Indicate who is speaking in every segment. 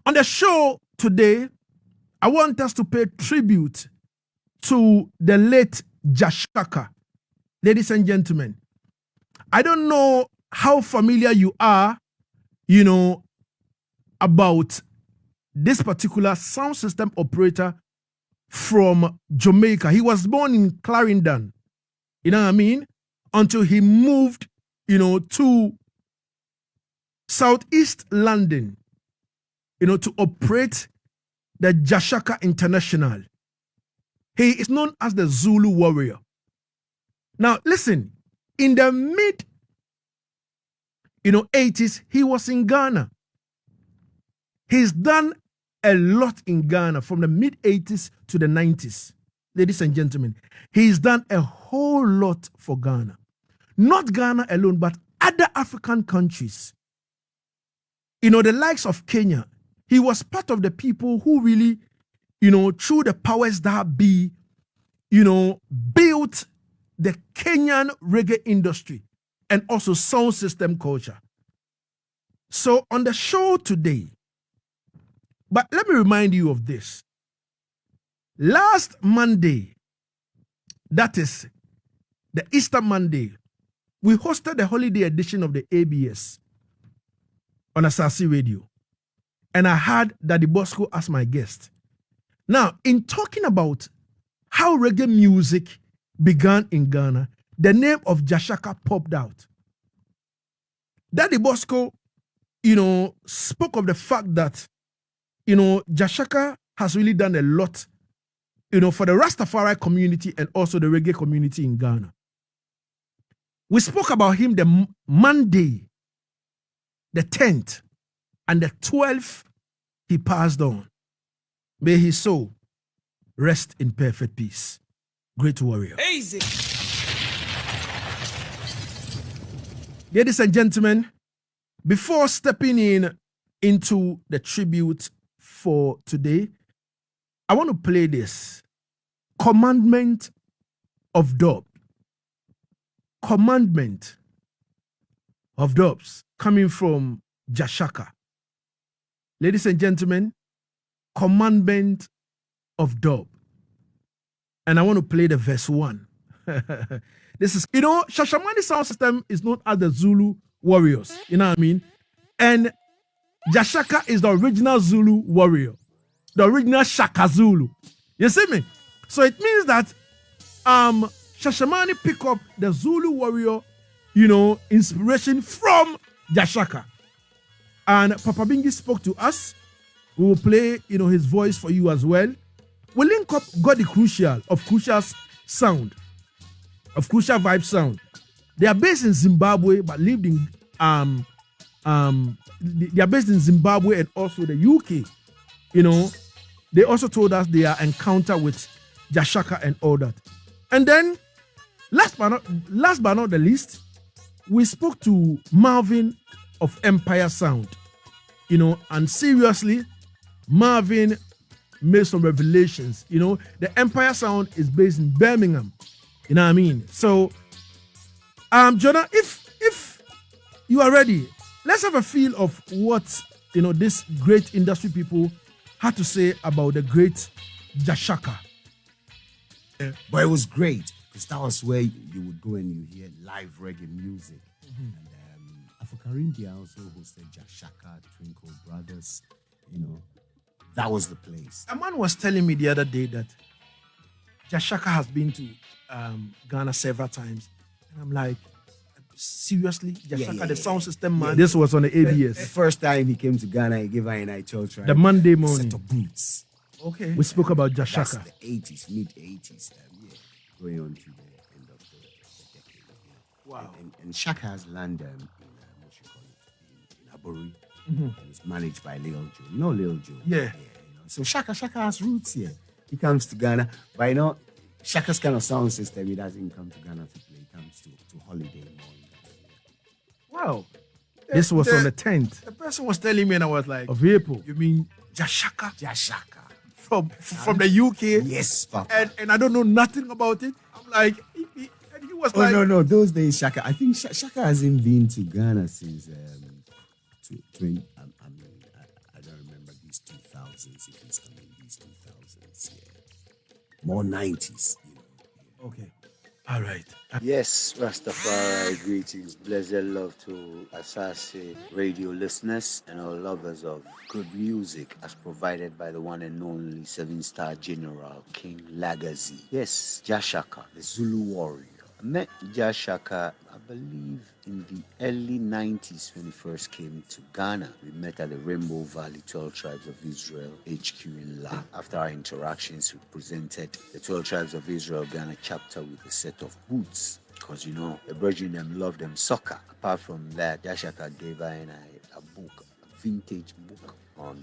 Speaker 1: On the show today, I want us to pay tribute to the late Jah Shaka. Ladies and gentlemen, I don't know how familiar you are, about this particular sound system operator from Jamaica. He was born in Clarendon, you know what I mean? Until he moved, to Southeast London, to operate the Jah Shaka International. He is known as the Zulu warrior. Now, listen, in the mid 80s, he was in Ghana. He's done a lot in Ghana from the mid 80s to the 90s. Ladies and gentlemen, he's done a whole lot for Ghana. Not Ghana alone, but other African countries. The likes of Kenya. He was part of the people who really, through the powers that be, built the Kenyan reggae industry and also sound system culture. So on the show today, but let me remind you of this. Last Monday, that is the Easter Monday, we hosted the holiday edition of the ABS on Asaase Radio. And I had Daddy Bosco as my guest. Now, in talking about how reggae music began in Ghana, the name of Jah Shaka popped out. Daddy Bosco, spoke of the fact that, Jah Shaka has really done a lot, for the Rastafari community and also the reggae community in Ghana. We spoke about him the Monday, the 10th, and the 12th, he passed on. May his soul rest in perfect peace. Great warrior.
Speaker 2: Easy.
Speaker 1: Ladies and gentlemen, before stepping into the tribute for today, I want to play this. Commandment of Dub. Commandment of Dubs coming from Jah Shaka. Ladies and gentlemen, Commandment of Dub. And I want to play the verse 1. This is, Shashamane sound system is known as the Zulu warriors. You know what I mean? And Jah Shaka is the original Zulu warrior. The original Shaka Zulu. You see me? So it means that Shashamane pick up the Zulu warrior, inspiration from Jah Shaka. And Papa Bingie spoke to us. We will play, his voice for you as well. We link up Got the Crucial of Crucial's sound, of Crucial Vibe sound. They are based in Zimbabwe, but lived in they are based in Zimbabwe and also the UK. They also told us their encounter with Jah Shaka and all that. And then, last but not the least, we spoke to Marvin of Empire Sound. And seriously, Marvin made some revelations. The Empire Sound is based in Birmingham. You know what I mean? So, Jonah, if you are ready, let's have a feel of what this great industry people had to say about the great Jah Shaka.
Speaker 3: But it was great because that was where you would go and you hear live reggae music. And Africa also hosted Jah Shaka, Twinkle Brothers. That was the place.
Speaker 1: A man was telling me the other day that Jah Shaka has been to Ghana several times. And I'm like, seriously? Jah Shaka, the sound system man? This was on the ABS.
Speaker 3: The first time he came to Ghana, he gave I told try.
Speaker 1: The Monday morning.
Speaker 3: Set of boots.
Speaker 1: Okay. We spoke about Jah Shaka.
Speaker 3: That's the 80s, mid-80s. Going on to the end of the decade.
Speaker 1: Wow.
Speaker 3: And Shaka's land in Abori. And it's managed by Lil Joe. You know Lil Joe?
Speaker 1: Yeah.
Speaker 3: So Shaka has roots here. He comes to Ghana. But Shaka's kind of sound system, he doesn't come to Ghana to play. He comes to holiday more.
Speaker 1: Wow. This was on the 10th. The person was telling me and I was like, of April. You mean Jah Shaka?
Speaker 3: Jah Shaka.
Speaker 1: From the UK?
Speaker 3: Yes, Papa.
Speaker 1: And I don't know nothing about it. I'm like, he was like...
Speaker 3: No. Those days, Shaka. I think Shaka hasn't been to Ghana since... I don't remember these 2000s, if he's coming these 2000s, more 90s,
Speaker 1: Okay. All right.
Speaker 2: Yes, Rastafari greetings, blessed love to Asaase radio listeners and all lovers of good music as provided by the one and only 7-star General King Lagazee. Yes, Jah Shaka, the Zulu warrior. I met Jah Shaka, I believe, in the early 90s when he first came to Ghana. We met at the Rainbow Valley 12 Tribes of Israel HQ in La. After our interactions, we presented the 12 Tribes of Israel Ghana chapter with a set of boots. Because, the brethren them love them soccer. Apart from that, Jah Shaka gave I and I a book, a vintage book on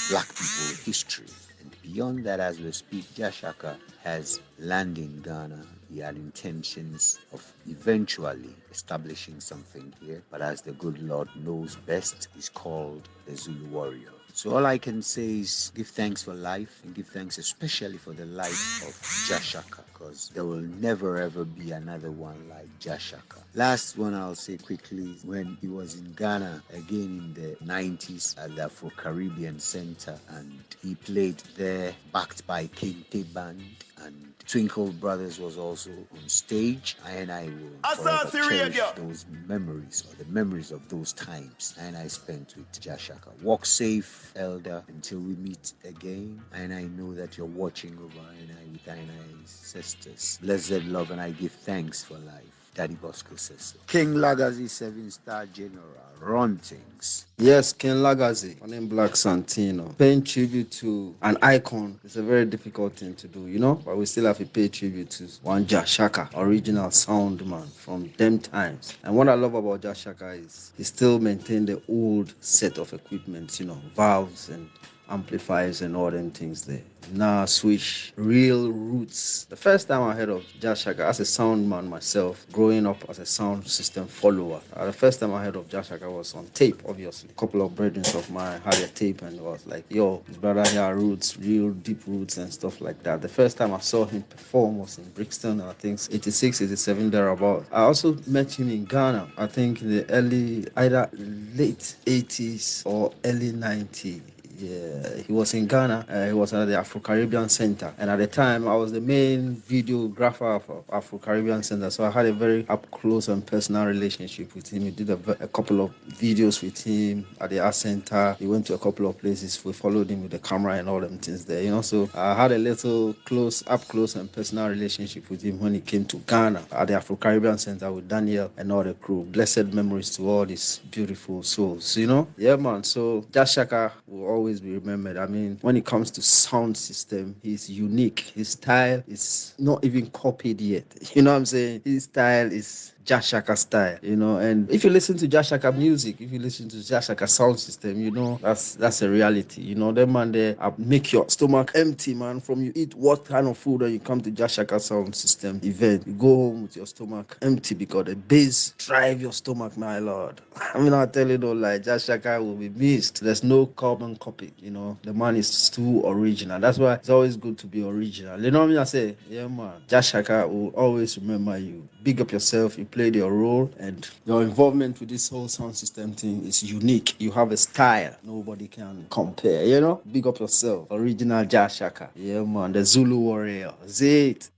Speaker 2: black people history. And beyond that, as we speak, Jah Shaka has landed in Ghana. He had intentions of eventually establishing something here, but as the good Lord knows best, he's called the Zulu warrior. So all I can say is give thanks for life and give thanks especially for the life of Jah Shaka, because there will never ever be another one like Jah Shaka. Last one I'll say quickly, when he was in Ghana again in the 90s at the Afro-Caribbean Center, and he played there backed by Kente Band, and Twinkle Brothers was also on stage, and I will forever cherish those memories, or the memories of those times and I spent with Jah Shaka. Walk safe, elder, until we meet again, and I know that you're watching over and I with thine sisters. Blessed love, and I give thanks for life. Daddy Bosco says so. King Lagazee, 7-star General, run things.
Speaker 4: Yes, King Lagazee, my name Black Santino. Paying tribute to an icon is a very difficult thing to do, but we still have to pay tribute to one Jah Shaka, original sound man from them times. And what I love about Jah Shaka is he still maintained the old set of equipment, valves and amplifiers and all them things there. Now switch real roots. The first time I heard of Jah Shaka as a sound man myself, growing up as a sound system follower, the first time I heard of Jah Shaka was on tape, obviously. A couple of brethren of mine had a tape and it was like, yo, his brother here roots, real deep roots and stuff like that. The first time I saw him perform was in Brixton, I think 86, 87 thereabout. I also met him in Ghana, I think in the either late 80s or early 90s. Yeah, he was in Ghana. He was at the Afro-Caribbean Center. And at the time, I was the main videographer of Afro-Caribbean Center. So I had a very up-close and personal relationship with him. We did a couple of videos with him at the Yaad Center. He went to a couple of places. We followed him with the camera and all them things there, So I had a little up-close and personal relationship with him when he came to Ghana at the Afro-Caribbean Center with Daniel and all the crew. Blessed memories to all these beautiful souls, Yeah, man. So Jah Shaka will always be remembered. I mean, when it comes to sound system, he's unique. His style is not even copied yet. You know what I'm saying? His style is Jah Shaka style, and if you listen to Jah Shaka music, if you listen to Jah Shaka sound system, that's a reality. Them man there make your stomach empty, man. From you eat what kind of food and you come to Jah Shaka sound system event, you go home with your stomach empty because the bass drive your stomach, my lord. I mean, I tell you though, like Jah Shaka will be missed. There's no carbon copy, the man is too original. That's why it's always good to be original. You know what I say? Yeah, man. Jah Shaka will always remember you. Big up yourself. You played your role, and your involvement with this whole sound system thing is unique. You have a style nobody can compare, Big up yourself. Original Jah Shaka. Yeah, man. The Zulu warrior. Zit.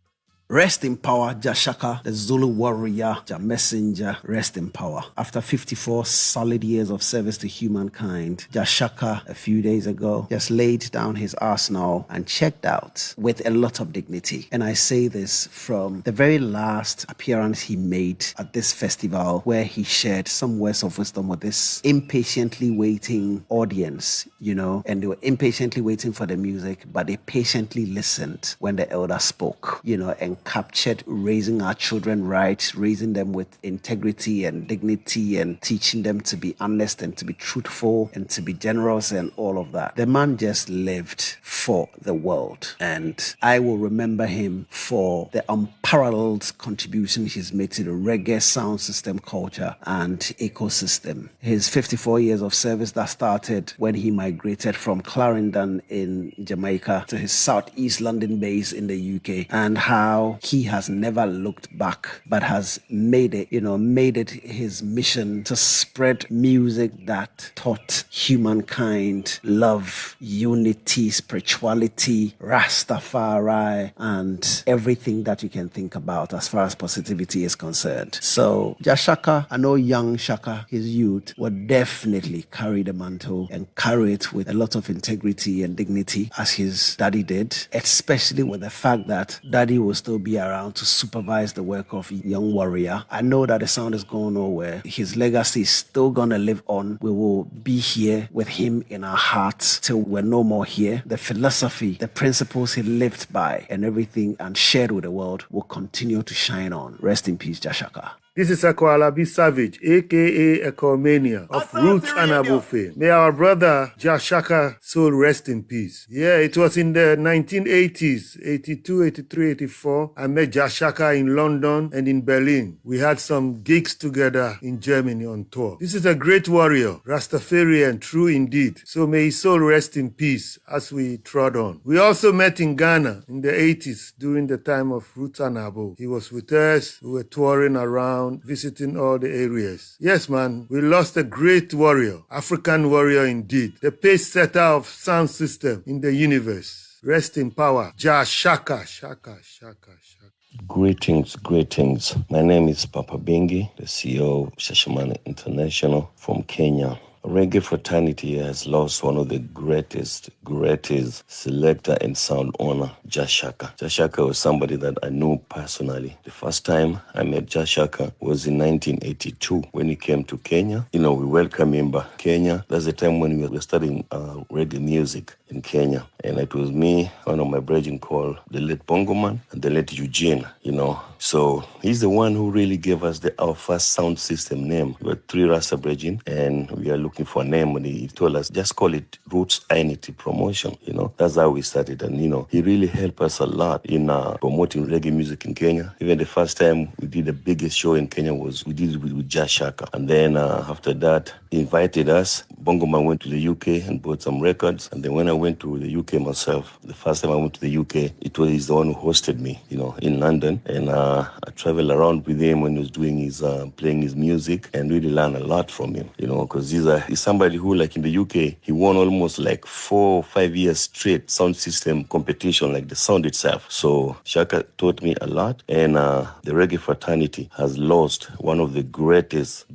Speaker 5: Rest in power, Jah Shaka, the Zulu warrior, Jah messenger, rest in power. After 54 solid years of service to humankind, Jah Shaka, a few days ago, just laid down his arsenal and checked out with a lot of dignity. And I say this from the very last appearance he made at this festival, where he shared some words of wisdom with this impatiently waiting audience, and they were impatiently waiting for the music, but they patiently listened when the elder spoke, and captured raising our children right, raising them with integrity and dignity, and teaching them to be honest and to be truthful and to be generous and all of that. The man just lived for the world, and I will remember him for the unparalleled contribution he's made to the reggae sound system culture and ecosystem. His 54 years of service that started when he migrated from Clarendon in Jamaica to his Southeast London base in the UK, and how how he has never looked back, but has made it his mission to spread music that taught humankind love, unity, spirituality, Rastafari, and everything that you can think about as far as positivity is concerned. So Jah Shaka, I know young Shaka, his youth, would definitely carry the mantle and carry it with a lot of integrity and dignity as his daddy did, especially with the fact that daddy will still be around to supervise the work of young warrior. I know that the sound is going nowhere. His legacy is still gonna live on. We will be here with him in our hearts till we're no more here. The philosophy, the principles he lived by and everything and shared with the world will continue to shine on. Rest in peace, Jah Shaka.
Speaker 6: This is Alabi Savage, aka Ecomania, of Roots Anabo fame. May our brother Jah Shaka soul rest in peace. Yeah, it was in the 1980s, 82, 83, 84. I met Jah Shaka in London and in Berlin. We had some gigs together in Germany on tour. This is a great warrior, Rastafarian, true indeed. So may his soul rest in peace as we trod on. We also met in Ghana in the 80s during the time of Roots Anabo. He was with us. We were touring around, visiting all the areas. Yes, man, we lost a great warrior, African warrior indeed, the pace setter of sound system in the universe. Rest in power, Jah Shaka, Shaka, Shaka, Shaka.
Speaker 7: Greetings. My name is Papa Bingie, the CEO of Shashamane International from Kenya. Reggae fraternity has lost one of the greatest selector and sound owner, Jah Shaka. Jah Shaka was somebody that I knew personally. The first time I met Jah Shaka was in 1982 when he came to Kenya. We welcomed him back Kenya. That's the time when we were studying reggae music in Kenya. And it was me, one of my brethren called the late Bongo Man and the late Eugene, So he's the one who really gave us our first sound system name. We were 3 Rasta brethren and we are looking for a name, and he told us, just call it Roots Unity Promotion. That's how we started. And he really helped us a lot in promoting reggae music in Kenya. Even the first time we did the biggest show in Kenya we did it with Jah Shaka. And then after that, he invited us. Bongo Man went to the UK and bought some records. And then when I went to the UK myself, the first time I went to the UK, he's the one who hosted me, in London. And I traveled around with him when he was doing his playing his music, and really learned a lot from him, because he's somebody who, like in the UK, he won almost like 4 or 5 years straight sound system competition, like the sound itself. So Shaka taught me a lot, and the reggae fraternity has lost one of the greatest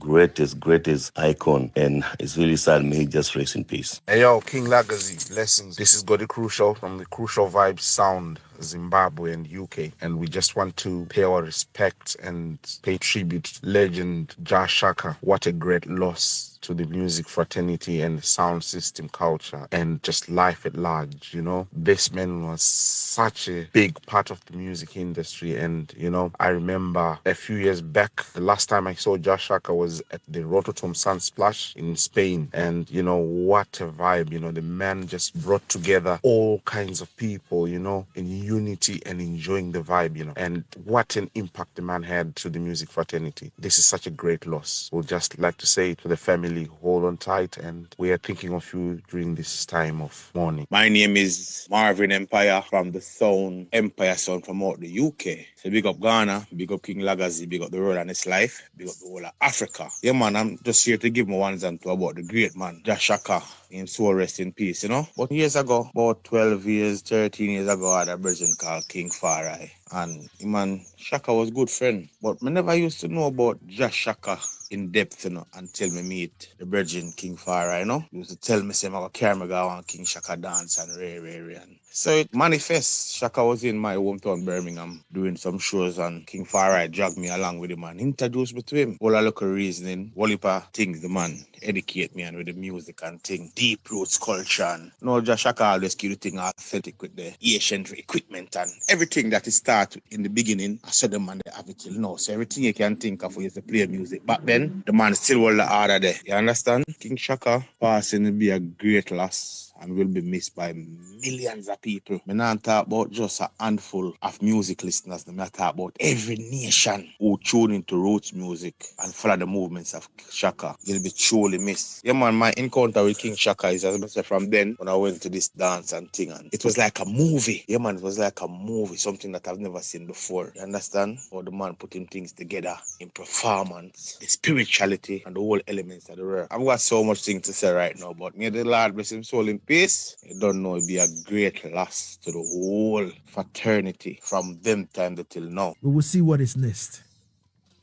Speaker 7: icon, and it's really sad. May he just rest in peace.
Speaker 8: Hey yo, King Lagazee, blessings. This is Godi Crucial from the Crucial Vibes Sound, Zimbabwe and UK, and we just want to pay our respect and pay tribute to Legend Jah Shaka. What a great loss to the music fraternity and sound system culture and just life at large. This man was such a big part of the music industry, and I remember a few years back, the last time I saw Jah Shaka was at the Rototom Sunsplash in Spain, and what a vibe. The man just brought together all kinds of people, in unity and enjoying the vibe, and what an impact the man had to the music fraternity. This is such a great loss. We'll just like to say to the family, hold on tight, and we are thinking of you during this time of mourning.
Speaker 9: My name is Marvin Empire from the Sound Empire Sound from out the UK. So big up Ghana, big up King Lagazee, big up the world and its life, big up the whole of Africa. Yeah man, I'm just here to give my ones and two about the great man, Jah Shaka. Him soul rest in peace, But years ago, about 12 years, 13 years ago, I had a brother called King Foryn. And man, Shaka was good friend. But I never used to know about Jah Shaka in depth, until me meet the brethren King Foryn, He used to tell me, say, I'm going to carry me go on King Shaka dance and rare. So it manifests. Shaka was in my hometown, Birmingham, doing some shows, and King Foryn dragged me along with him and introduced me to him. All a local reasoning, all heap of things, the man educate me and with the music and thing, deep roots culture. And Jah Shaka always keep the thing authentic with the ancient equipment and everything that is start in the beginning. I saw the man they have it till now. So everything you can think of is to play music. Back then, the man still hold the order there. You understand? King Shaka passing will be a great loss. and will be missed by millions of people. Me not talk about just a handful of music listeners. Me talk about every nation who tune into roots music and follow the movements of Shaka. You'll be truly missed. Yeah, man, my encounter with King Shaka is, as I said, from then when I went to this dance and thing, and it was like a movie. Yeah, man, it was like a movie, something that I've never seen before. You understand? How the man putting things together in performance, the spirituality, and the whole elements of the rare. I've got so much things to say right now, but may the Lord bless him soul in peace. You don't know, it'd be a great loss to the whole fraternity from them time till now.
Speaker 1: We will see what is next.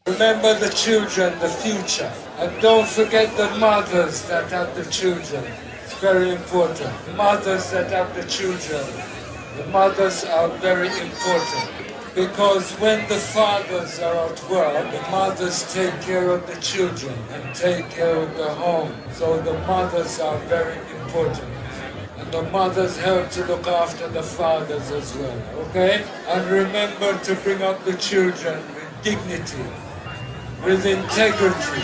Speaker 10: Remember the children, the future. And don't forget the mothers that have the children. It's very important. Mothers that have the children. The mothers are very important. Because when the fathers are at work, the mothers take care of the children and take care of the home. So the mothers are very important. And the mothers help to look after the fathers as well, okay? And remember to bring up the children with dignity, with integrity,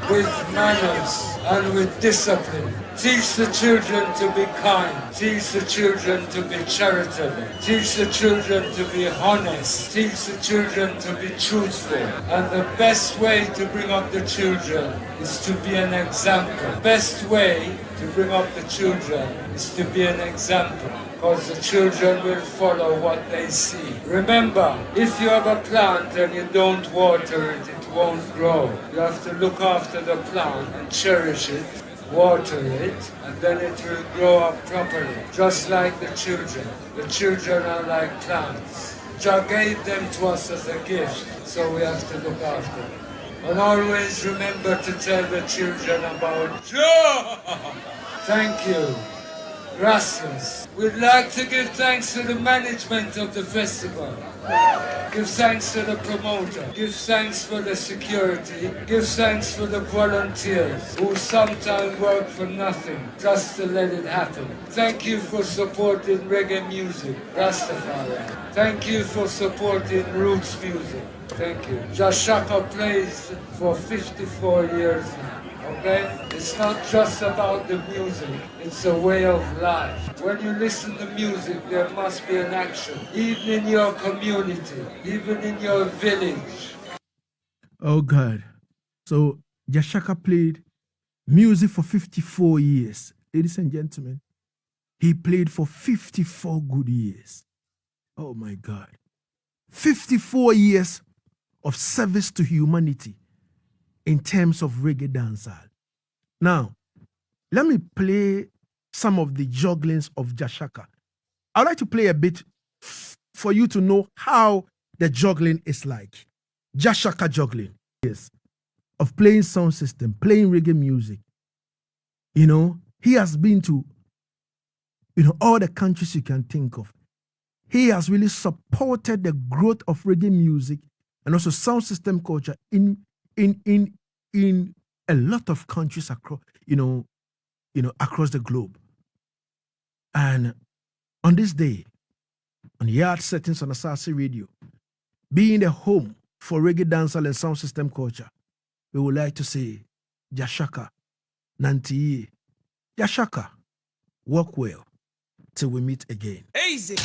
Speaker 10: with manners, and with discipline. Teach the children to be kind. Teach the children to be charitable. Teach the children to be honest. Teach the children to be truthful. And the best way to bring up the children is to be an example. Best way to bring up the children is to be an example, because the children will follow what they see. Remember, if you have a plant and you don't water it, it won't grow. You have to look after the plant and cherish it, water it, and then it will grow up properly. Just like the children. The children are like plants. Jah gave them to us as a gift, so we have to look after them. And always remember to tell the children about Jah. Thank you. Gracias. We'd like to give thanks to the management of the festival. Give thanks to the promoter. Give thanks for the security. Give thanks for the volunteers who sometimes work for nothing just to let it happen. Thank you for supporting reggae music, Rastafari. Thank you for supporting roots music. Thank you. Jah Shaka plays for 54 years now. Okay? It's not just about the music, it's a way of life. When you listen to music, there must be an action, even in your community, even in your village.
Speaker 1: Oh God. So Jah Shaka played music for 54 years. Ladies and gentlemen, he played for 54 good years. Oh my God. 54 years of service to humanity in terms of reggae dancehall. Now, let me play some of the jugglings of Jah Shaka. I'd like to play a bit for you to know how the juggling is like. Jah Shaka juggling, yes, of playing sound system, playing reggae music. You know, he has been to, all the countries you can think of. He has really supported the growth of reggae music and also sound system culture in a lot of countries across, across the globe. And on this day, on Yaad Settingz on Asaase Radio, being the home for reggae dancehall and sound system culture, we would like to say, Jah Shaka, Nanti, Jah Shaka, work well till we meet again.
Speaker 11: Easy.